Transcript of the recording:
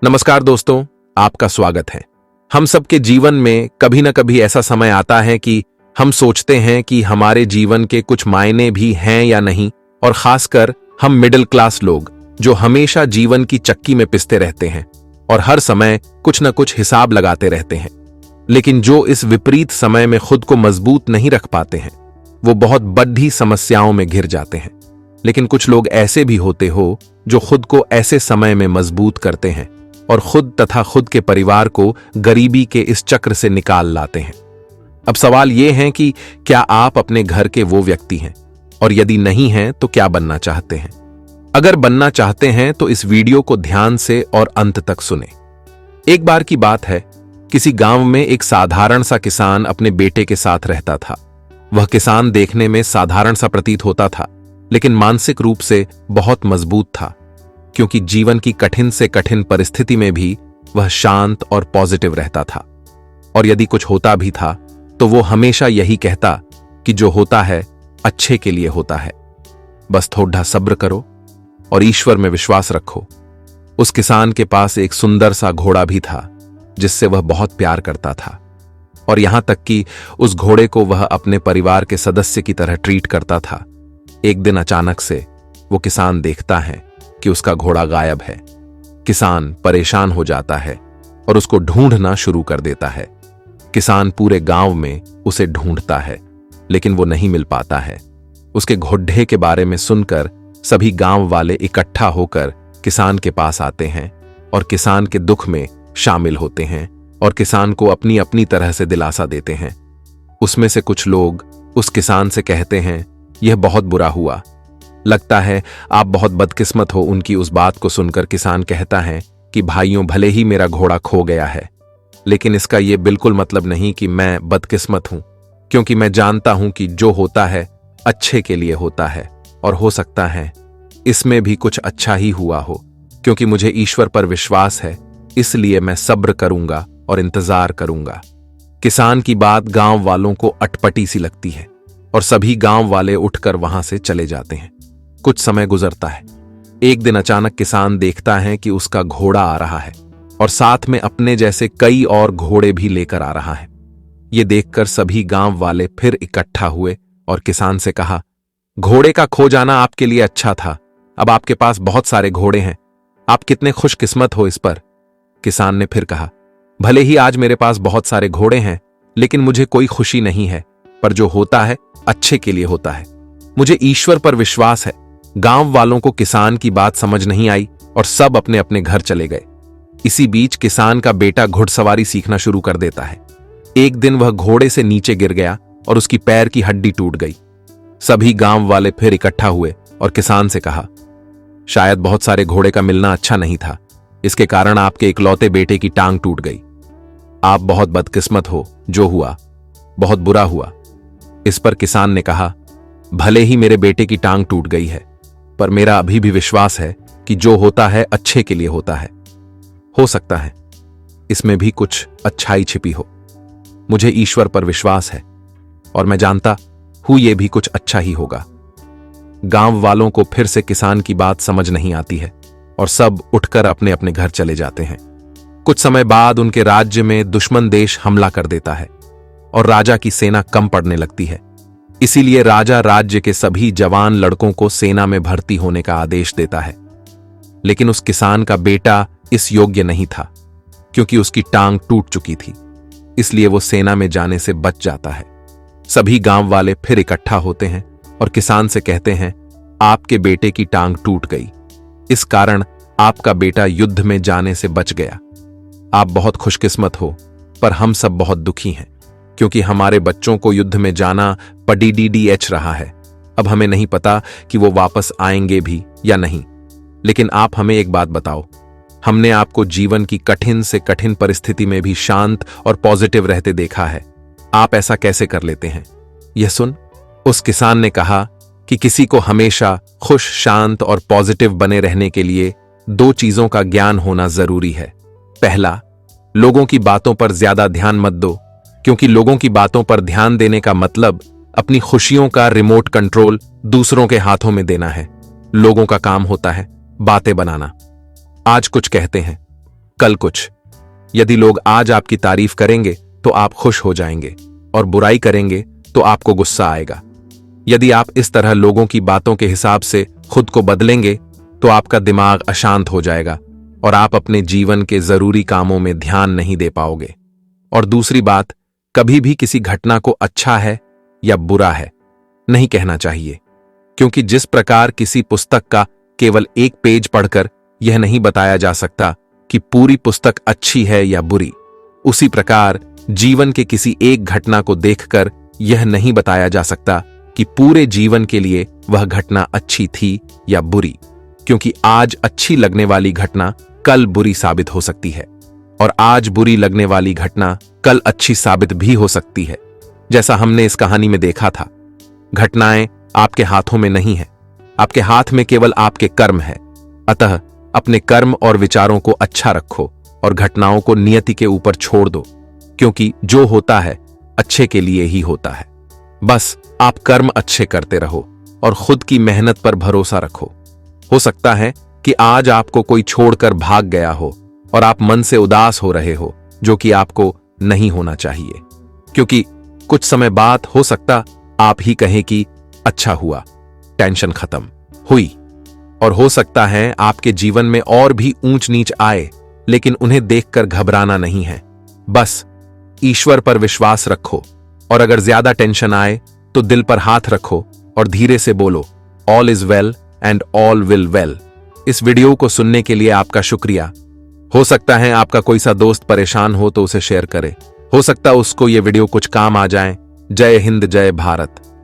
नमस्कार दोस्तों, आपका स्वागत है। हम सबके जीवन में कभी न कभी ऐसा समय आता है कि हम सोचते हैं कि हमारे जीवन के कुछ मायने भी हैं या नहीं, और खासकर हम मिडिल क्लास लोग जो हमेशा जीवन की चक्की में पिसते रहते हैं और हर समय कुछ न कुछ हिसाब लगाते रहते हैं, लेकिन जो इस विपरीत समय में खुद को मजबूत नहीं रख पाते हैं, वो बहुत बड़ी समस्याओं में घिर जाते हैं। लेकिन कुछ लोग ऐसे भी होते हो जो खुद को ऐसे समय में मजबूत करते हैं और खुद तथा खुद के परिवार को गरीबी के इस चक्र से निकाल लाते हैं। अब सवाल यह है कि क्या आप अपने घर के वो व्यक्ति हैं, और यदि नहीं हैं तो क्या बनना चाहते हैं? अगर बनना चाहते हैं तो इस वीडियो को ध्यान से और अंत तक सुने। एक बार की बात है, किसी गांव में एक साधारण सा किसान अपने बेटे के साथ रहता था। वह किसान देखने में साधारण सा प्रतीत होता था, लेकिन मानसिक रूप से बहुत मजबूत था, क्योंकि जीवन की कठिन से कठिन परिस्थिति में भी वह शांत और पॉजिटिव रहता था। और यदि कुछ होता भी था तो वो हमेशा यही कहता कि जो होता है अच्छे के लिए होता है, बस थोड़ा सब्र करो और ईश्वर में विश्वास रखो। उस किसान के पास एक सुंदर सा घोड़ा भी था जिससे वह बहुत प्यार करता था, और यहां तक कि उस घोड़े को वह अपने परिवार के सदस्य की तरह ट्रीट करता था। एक दिन अचानक से वो किसान देखता है कि उसका घोड़ा गायब है। किसान परेशान हो जाता है और उसको ढूंढना शुरू कर देता है। किसान पूरे गांव में उसे ढूंढता है, लेकिन वो नहीं मिल पाता है। उसके घोड़े के बारे में सुनकर सभी गांव वाले इकट्ठा होकर किसान के पास आते हैं और किसान के दुख में शामिल होते हैं और किसान को अपनी अपनी तरह से दिलासा देते हैं। उसमें से कुछ लोग उस किसान से कहते हैं, यह बहुत बुरा हुआ, लगता है आप बहुत बदकिस्मत हो। उनकी उस बात को सुनकर किसान कहता है कि भाइयों, भले ही मेरा घोड़ा खो गया है, लेकिन इसका यह बिल्कुल मतलब नहीं कि मैं बदकिस्मत हूं, क्योंकि मैं जानता हूं कि जो होता है अच्छे के लिए होता है, और हो सकता है इसमें भी कुछ अच्छा ही हुआ हो, क्योंकि मुझे ईश्वर पर विश्वास है, इसलिए मैं सब्र करूंगा और इंतजार करूंगा। किसान की बात गांव वालों को अटपटी सी लगती है और सभी गांव वाले उठकर वहां से चले जाते हैं। कुछ समय गुजरता है। एक दिन अचानक किसान देखता है कि उसका घोड़ा आ रहा है और साथ में अपने जैसे कई और घोड़े भी लेकर आ रहा है। ये देखकर सभी गांव वाले फिर इकट्ठा हुए और किसान से कहा, घोड़े का खो जाना आपके लिए अच्छा था, अब आपके पास बहुत सारे घोड़े हैं, आप कितने खुशकिस्मत हो इस पर। किसान ने फिर कहा, भले ही आज मेरे पास बहुत सारे घोड़े हैं, लेकिन मुझे कोई खुशी नहीं है, पर जो होता है अच्छे के लिए होता है, मुझे ईश्वर पर विश्वास है। गांव वालों को किसान की बात समझ नहीं आई और सब अपने अपने घर चले गए। इसी बीच किसान का बेटा घुड़सवारी सीखना शुरू कर देता है। एक दिन वह घोड़े से नीचे गिर गया और उसकी पैर की हड्डी टूट गई। सभी गांव वाले फिर इकट्ठा हुए और किसान से कहा, शायद बहुत सारे घोड़े का मिलना अच्छा नहीं था, इसके कारण आपके इकलौते बेटे की टांग टूट गई। आप बहुत बदकिस्मत हो, जो हुआ बहुत बुरा हुआ। इस पर किसान ने कहा, भले ही मेरे बेटे की टांग टूट गई है, पर मेरा अभी भी विश्वास है कि जो होता है अच्छे के लिए होता है। हो सकता है इसमें भी कुछ अच्छाई छिपी हो। मुझे ईश्वर पर विश्वास है और मैं जानता हूं ये भी कुछ अच्छा ही होगा। गांव वालों को फिर से किसान की बात समझ नहीं आती है और सब उठकर अपने अपने घर चले जाते हैं। कुछ समय बाद उनके राज्य में दुश्मन देश हमला कर देता है और राजा की सेना कम पड़ने लगती है। इसीलिए राजा राज्य के सभी जवान लड़कों को सेना में भर्ती होने का आदेश देता है। लेकिन उस किसान का बेटा इस योग्य नहीं था, क्योंकि उसकी टांग टूट चुकी थी, इसलिए वो सेना में जाने से बच जाता है। सभी गांव वाले फिर इकट्ठा होते हैं और किसान से कहते हैं, आपके बेटे की टांग टूट गई, इस कारण आपका बेटा युद्ध में जाने से बच गया। आप बहुत खुशकिस्मत हो, पर हम सब बहुत दुखी हैं, क्योंकि हमारे बच्चों को युद्ध में जाना पड़ीडीडीएच रहा है। अब हमें नहीं पता कि वो वापस आएंगे भी या नहीं। लेकिन आप हमें एक बात बताओ, हमने आपको जीवन की कठिन से कठिन परिस्थिति में भी शांत और पॉजिटिव रहते देखा है, आप ऐसा कैसे कर लेते हैं? यह सुन उस किसान ने कहा कि किसी को हमेशा खुश, शांत और पॉजिटिव बने रहने के लिए दो चीजों का ज्ञान होना जरूरी है। पहला, लोगों की बातों पर ज्यादा ध्यान मत दो, क्योंकि लोगों की बातों पर ध्यान देने का मतलब अपनी खुशियों का रिमोट कंट्रोल दूसरों के हाथों में देना है। लोगों का काम होता है बातें बनाना। आज कुछ कहते हैं, कल कुछ। यदि लोग आज आपकी तारीफ करेंगे तो आप खुश हो जाएंगे, और बुराई करेंगे तो आपको गुस्सा आएगा। यदि आप इस तरह लोगों की बातों के हिसाब से खुद को बदलेंगे तो आपका दिमाग अशांत हो जाएगा और आप अपने जीवन के जरूरी कामों में ध्यान नहीं दे पाओगे। और दूसरी बात, कभी भी किसी घटना को अच्छा है या बुरा है नहीं कहना चाहिए, क्योंकि जिस प्रकार किसी पुस्तक का केवल एक पेज पढ़कर यह नहीं बताया जा सकता कि पूरी पुस्तक अच्छी है या बुरी, उसी प्रकार जीवन के किसी एक घटना को देखकर यह नहीं बताया जा सकता कि पूरे जीवन के लिए वह घटना अच्छी थी या बुरी, क्योंकि आज अच्छी लगने वाली घटना कल बुरी साबित हो सकती है, और आज बुरी लगने वाली घटना कल अच्छी साबित भी हो सकती है। जैसा हमने इस कहानी में देखा था, घटनाएं आपके हाथों में नहीं है, आपके हाथ में केवल आपके कर्म है। अतः अपने कर्म और विचारों को अच्छा रखो और घटनाओं को नियति के ऊपर छोड़ दो, क्योंकि जो होता है अच्छे के लिए ही होता है। बस आप कर्म अच्छे करते रहो और खुद की मेहनत पर भरोसा रखो। हो सकता है कि आज आपको कोई छोड़कर भाग गया हो और आप मन से उदास हो रहे हो, जो कि आपको नहीं होना चाहिए, क्योंकि कुछ समय बाद हो सकता आप ही कहें कि अच्छा हुआ, टेंशन खत्म हुई। और हो सकता है आपके जीवन में और भी ऊंच नीच आए, लेकिन उन्हें देखकर घबराना नहीं है। बस ईश्वर पर विश्वास रखो, और अगर ज्यादा टेंशन आए तो दिल पर हाथ रखो और धीरे से बोलो, all is well and all will well. इस वीडियो को सुनने के लिए आपका शुक्रिया। हो सकता है आपका कोई सा दोस्त परेशान हो तो उसे शेयर करें, हो सकता उसको ये वीडियो कुछ काम आ जाए। जय हिंद, जय भारत।